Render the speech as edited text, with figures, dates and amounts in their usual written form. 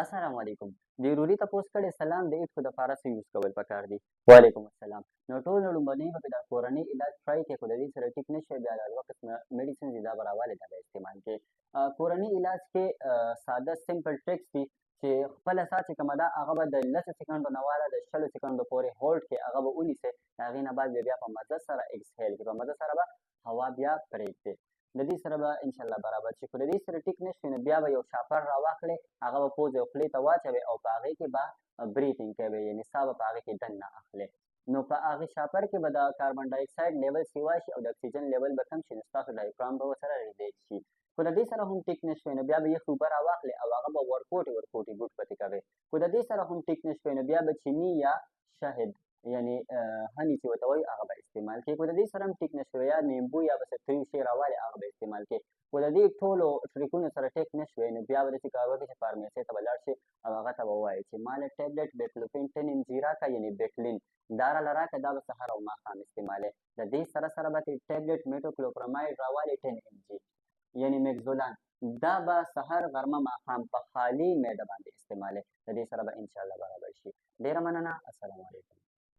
السلام علیکم. ضروري تپوس کړی سلام د ایټکو دپاره څه یوز کول پکار دي؟ وعلیکم السلام. نو ټول لومړنۍ به د کورنۍ علاج ټرای کړې خو د دې سره ټیک نه شوی بیا دا دوه قسمه میډیسنز دي دا به راولې دا به استعمال کړې. کورني علاج کې ساده سمپل ټریکس دي چې خپله ساه چې کومه ده هغه به د 10 سکنډو نه واله د 20 سکنډو پورې هولډ کړې هغه به ونیسئ. د هغې نه بعد بیا په مزه سره اکسهیل کړئ. په مزه سره به هوا بیا پرېږدئ. د دې سره به انشاءالله برابر شي. خو د دې سره ټیک نه شي نو بیا به یو شاپر راواخلئ هغه به پوزې او خولې ته واچوئ او په هغې کې به بریتینګ کوئ یعنې ساه به په هغې کې دننه اخلئ. نو په هغې شاپر کې به د کاربن ډای اکساید لیول سیوا شي او د اکسیجن لیول به کم شي نو ستاسو ډایفرام به ورسره ریلیز شي. خو د دې سره هم ټیک نه شوی نو بیا به یخې اوبه راواخلئ او هغه به ورکوټې ګوټ پکې کوئ. خو د دې سره هم ټیک نه شوی نو بیا به چیني یا شهد یعنی هني چې ورته وایي هغه به استعمال کړئ. خو د دې سره هم ټیک نه شوی یا نیمبو یا به څه تریو شی راوالئ هغه به استعمال کړئ. خو د دې ټولو ټریکونو سره ټیک نه شوی نو بیا به داسې کار وکړئ چې فارمیسۍ ته به لاړ شئ او هغه ته به ووایئ چې ما له ټیبلټ بیکلوفین 10 mg راکړه یعنې بیکلین دا راله راکړه دا به سهار او ماښام استعمالوئ. د دې سره سره به ټیبلټ میټوکلوپراماید راوالئ 10 mg یعنې مګزولان دا به سهار غرمه ماښام په خالي معده باندې استعمالوئ. د دې سره به انشاءالله برابر شي. ډېره مننه. السلام علیکم.